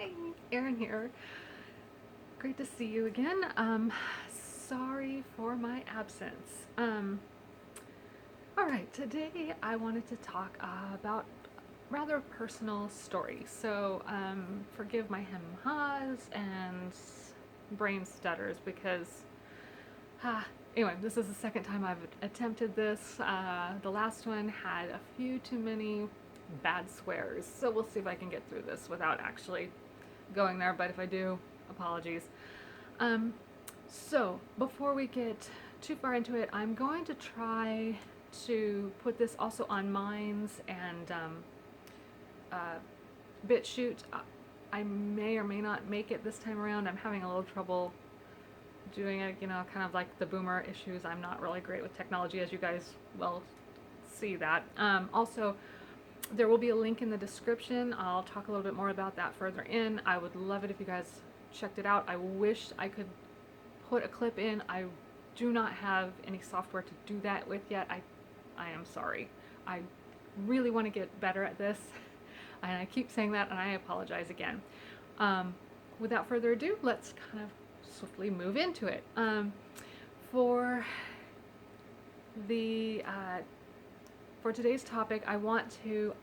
Hi, Erin here. Great to see you again. Sorry for my absence. All right, today I wanted to talk about rather personal story. So, forgive my hem and haws and brain stutters because, anyway, this is the second time I've attempted this. The last one had a few too many bad swears, so we'll see if I can get through this without actually going there, but if I do, apologies. Um, so, before we get too far into it, I'm going to try to put this also on Minds and uh, BitChute. I may or may not make it this time around. I'm having a little trouble doing it, kind of like the boomer issues. I'm not really great with technology, as you guys well see that. Also, there will be a link in the description. I'll talk a little bit more about that further in. I would love it if you guys checked it out. I wish I could put a clip in. I do not have any software to do that with yet. I am sorry. I really want to get better at this, and I keep saying that, and I apologize again. Without further ado, let's kind of swiftly move into it. For the for today's topic, I want to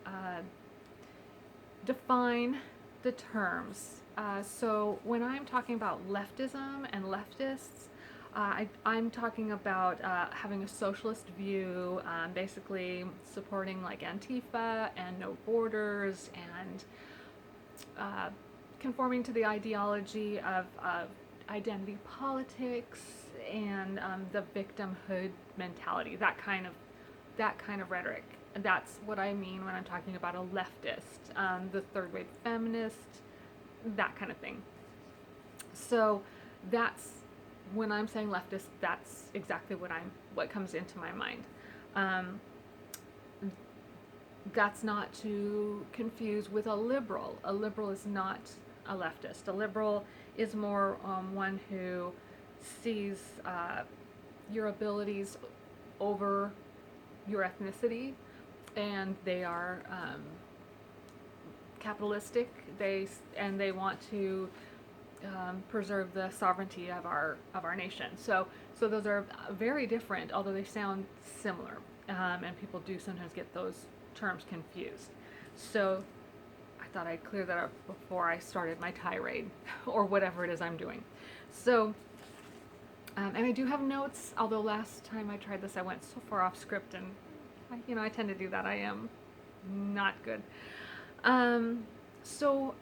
define the terms. So when I'm talking about leftism and leftists, I'm talking about having a socialist view, basically supporting like Antifa and no borders, and conforming to the ideology of identity politics and the victimhood mentality, that kind of rhetoric. And that's what I mean when I'm talking about a leftist, the third wave feminist, that kind of thing. So that's when I'm saying leftist, that's exactly what comes into my mind. Um, that's not to confuse with a liberal. A liberal is not a leftist. A liberal is more one who sees your abilities over your ethnicity, and they are capitalistic. They want to preserve the sovereignty of our nation. So those are very different, although they sound similar, and people do sometimes get those terms confused. So I thought I'd clear that up before I started my tirade or whatever it is I'm doing. So. And I do have notes, although last time I tried this I went so far off script, and I tend to do that. I am not good. So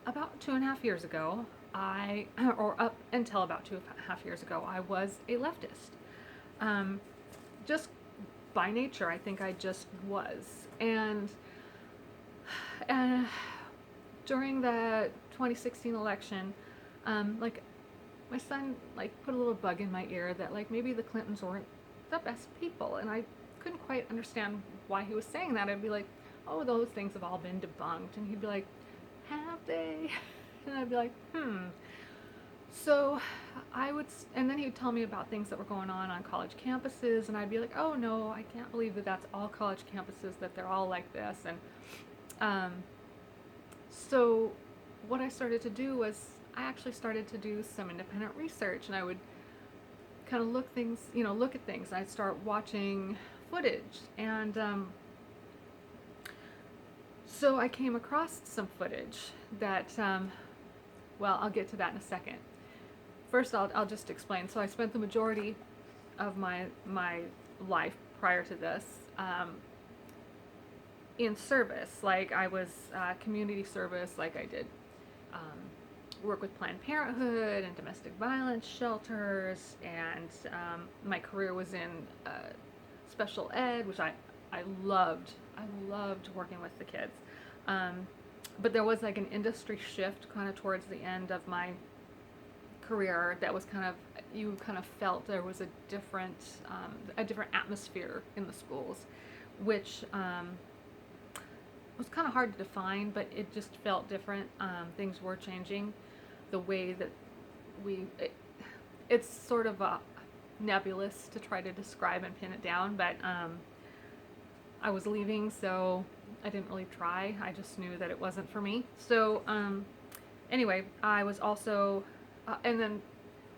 about 2.5 years ago, or up until about 2.5 years ago, I was a leftist. Just by nature, I think I just was. And during the 2016 election, like, my son put a little bug in my ear that maybe the Clintons weren't the best people, and I couldn't quite understand why he was saying that. I'd be like, oh, those things have all been debunked, and he'd be like, have they? And I'd be like, So and then he would tell me about things that were going on college campuses, and I'd be like, oh no, I can't believe that that's all college campuses, that they're all like this. And so what I started to do was I actually started to do some independent research, and I would kind of look at things. I'd start watching footage, and so I came across some footage that, well, I'll get to that in a second. First, I'll just explain. So I spent the majority of my life prior to this in service. Like, I was community service, like I did work with Planned Parenthood and domestic violence shelters, and my career was in special ed, which I loved. I loved working with the kids. But there was an industry shift kind of towards the end of my career that was you kind of felt there was a different atmosphere in the schools, which was kind of hard to define, but it just felt different. Things were changing. The way that it's sort of nebulous to try to describe and pin it down, but I was leaving, so I didn't really try. I just knew that it wasn't for me. So Anyway, I was also, and then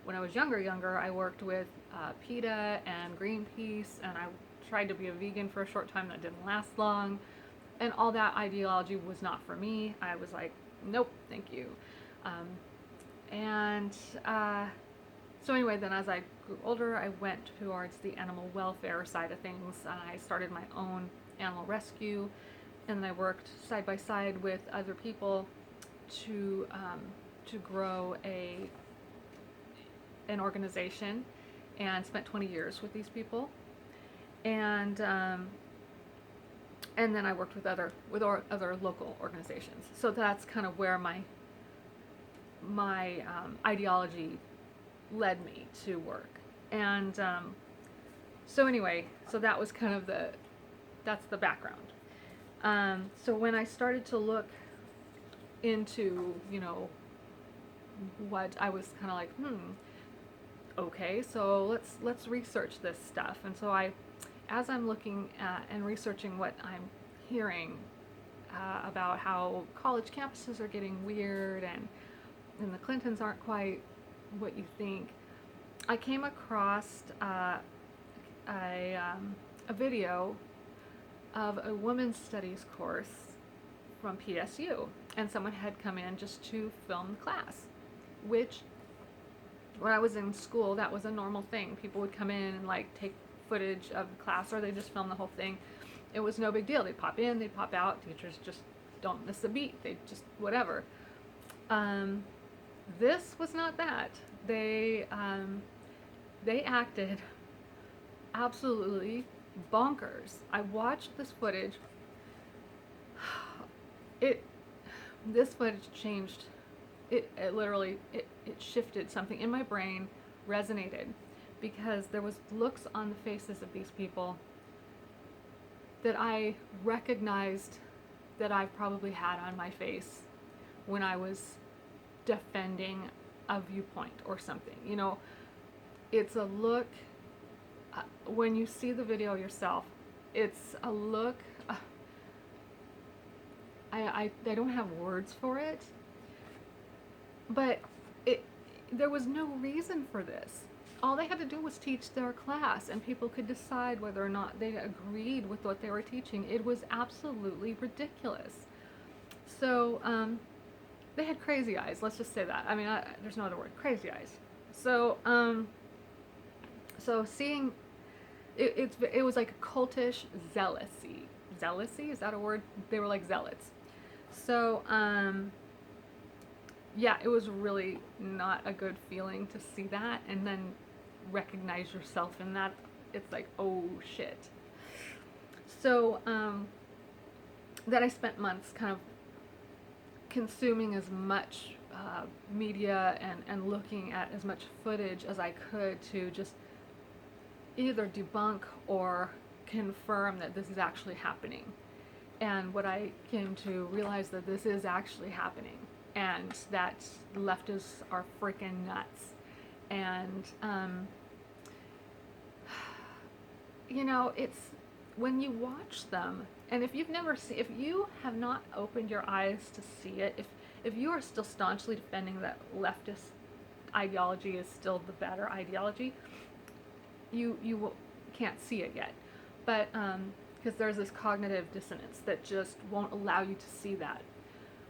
when I was younger, I worked with PETA and Greenpeace, and I tried to be a vegan for a short time. That didn't last long, and all that ideology was not for me. I was like, nope, thank you. Um, and so anyway, then as I grew older, I went towards the animal welfare side of things, and I started my own animal rescue, and then I worked side by side with other people to grow an organization, and spent 20 years with these people, and then I worked with other local organizations. So that's kind of where my ideology led me to work. And so anyway, so that was kind of that's the background. So when I started to look into, what I was kind of like, okay, so let's research this stuff. And so as I'm looking at and researching what I'm hearing about how college campuses are getting weird, and the Clintons aren't quite what you think, I came across a video of a women's studies course from PSU, and someone had come in just to film the class, which when I was in school, that was a normal thing. People would come in and like take footage of the class, or they just film the whole thing. It was no big deal. They'd pop in, they'd pop out. Teachers just don't miss a beat. They just whatever. This was not that. They acted absolutely bonkers. I watched this footage. This footage changed. It literally shifted something in my brain, resonated, because there was looks on the faces of these people that I recognized that I probably had on my face when I was defending a viewpoint or something. It's a look, when you see the video yourself, it's a look, I don't have words for it, but there was no reason for this. All they had to do was teach their class, and people could decide whether or not they agreed with what they were teaching. It was absolutely ridiculous. So they had crazy eyes. Let's just say that. I mean, there's no other word. Crazy eyes. So so seeing it was like a cultish zealousy. Zealousy, is that a word? They were like zealots. So yeah, it was really not a good feeling to see that and then recognize yourself in that. It's like, oh shit. So then I spent months kind of consuming as much media and looking at as much footage as I could to just either debunk or confirm that this is actually happening. And what I came to realize, that this is actually happening, and that leftists are freaking nuts. And it's when you watch them, and if you have not opened your eyes to see it, if you are still staunchly defending that leftist ideology is still the better ideology, you can't see it yet. But because there's this cognitive dissonance that just won't allow you to see that.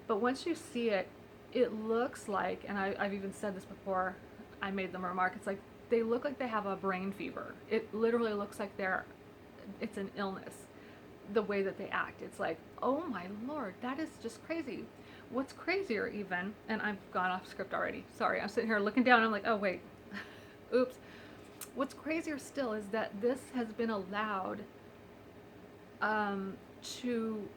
But once you see it, it looks like, and I've even said this before, I made them a remark, it's like they look like they have a brain fever. It literally looks like it's an illness, the way that they act. It's like, oh my lord, that is just crazy. What's crazier even, and I've gone off script already, sorry, I'm sitting here looking down, I'm like, oh wait, oops. What's crazier still is that this has been allowed to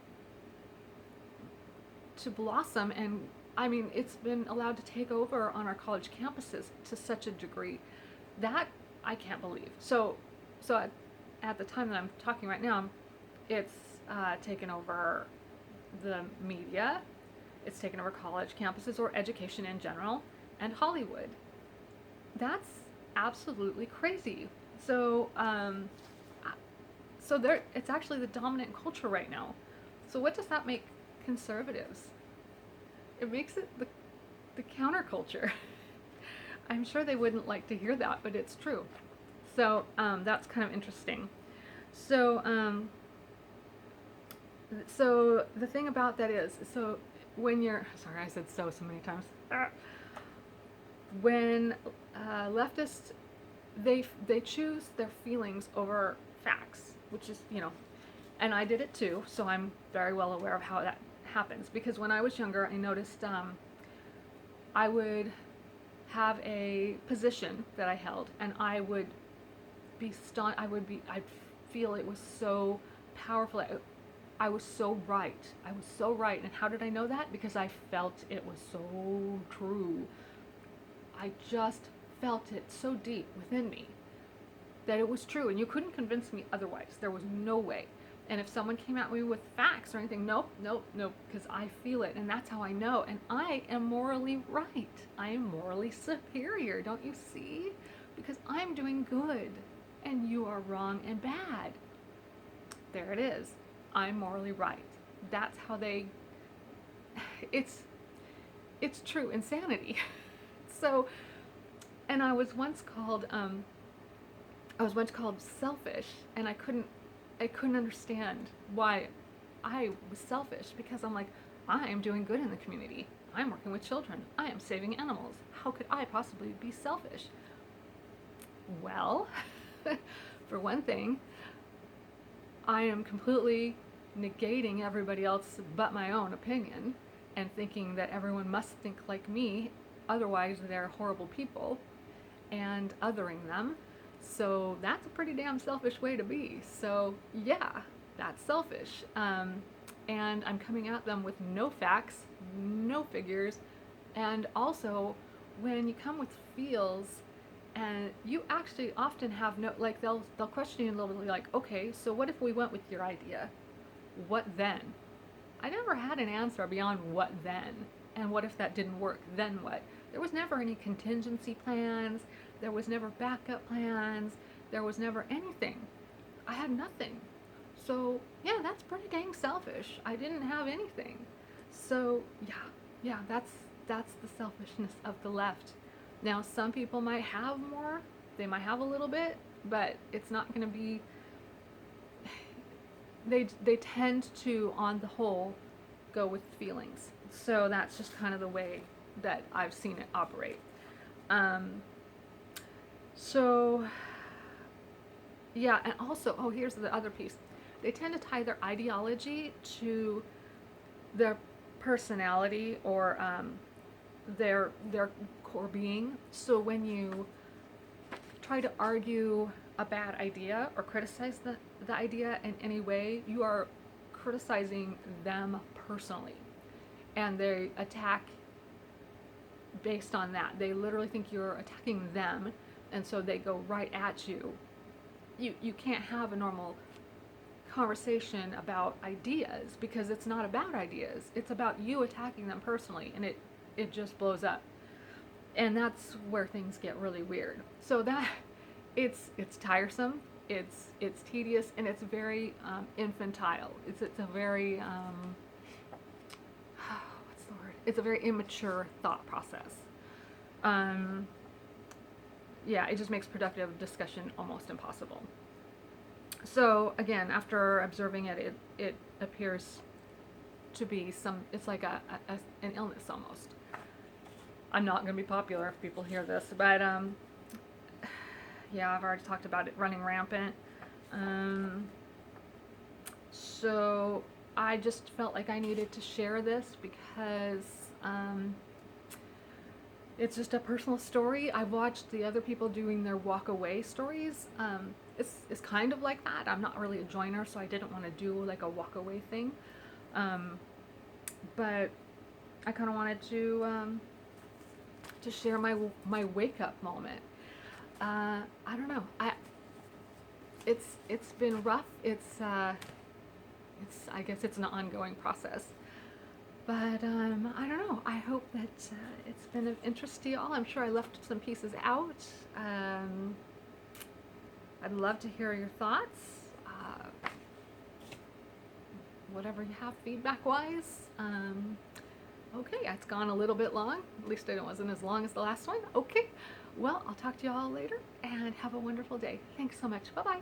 blossom, and I mean, it's been allowed to take over on our college campuses to such a degree that I can't believe. So at the time that I'm talking right now, it's taken over the media, it's taken over college campuses or education in general, and Hollywood. That's absolutely crazy. So it's actually the dominant culture right now. So what does that make conservatives? It makes it the counterculture. I'm sure they wouldn't like to hear that, but it's true. So that's kind of interesting. So so the thing about that is, so when you're, sorry, I said so many times. When leftists, they choose their feelings over facts, which is, and I did it too, so I'm very well aware of how that happens. Because when I was younger, I noticed I would have a position that I held, and I would be stunned. I'd feel it was so powerful. I was so right. I was so right. And how did I know that? Because I felt it was so true. I just felt it so deep within me that it was true, and you couldn't convince me otherwise. There was no way. And if someone came at me with facts or anything, nope, nope, nope, because I feel it, and that's how I know. And I am morally right. I am morally superior, don't you see? Because I'm doing good, and you are wrong and bad. There it is. I'm morally right. That's how they, it's true insanity. So, and I was once called selfish, and I couldn't understand why I was selfish, because I'm like, I am doing good in the community. I'm working with children. I am saving animals. How could I possibly be selfish? Well, for one thing, I am completely negating everybody else but my own opinion and thinking that everyone must think like me, otherwise they're horrible people, and othering them. So that's a pretty damn selfish way to be. So yeah, that's selfish. And I'm coming at them with no facts, no figures, and also when you come with feels, and you actually often have no, like they'll question you a little bit, like, okay, so what if we went with your idea? What then? I never had an answer beyond what then, and what if that didn't work? Then what? There was never any contingency plans. There was never backup plans. There was never anything. I had nothing. So yeah, that's pretty dang selfish. I didn't have anything. So yeah, that's the selfishness of the left. Now some people might have more. They might have a little bit, but it's not going to be. They tend to, on the whole, go with feelings. So that's just kind of the way that I've seen it operate. So yeah, and also, oh, here's the other piece. They tend to tie their ideology to their personality, or their core being. So when you try to argue a bad idea or criticize the idea in any way, you are criticizing them personally. And they attack based on that. They literally think you're attacking them, and so they go right at you. You can't have a normal conversation about ideas, because it's not about ideas. It's about you attacking them personally, and it just blows up. And that's where things get really weird. So that it's tiresome, it's tedious, and it's very infantile. It's a very what's the word? It's a very immature thought process. Yeah, it just makes productive discussion almost impossible. So again, after observing it, it appears to be it's like an illness almost. I'm not going to be popular if people hear this, but yeah, I've already talked about it running rampant. So I just felt like I needed to share this because it's just a personal story. I've watched the other people doing their walk away stories. It's kind of like that. I'm not really a joiner, so I didn't want to do like a walk away thing. But I kind of wanted to share my wake up moment. I don't know. It's been rough. I guess it's an ongoing process. But I don't know. I hope that it's been of interest to y'all. I'm sure I left some pieces out. I'd love to hear your thoughts. Whatever you have feedback-wise. Okay, it's gone a little bit long. At least it wasn't as long as the last one. Okay, well, I'll talk to you all later and have a wonderful day. Thanks so much. Bye bye.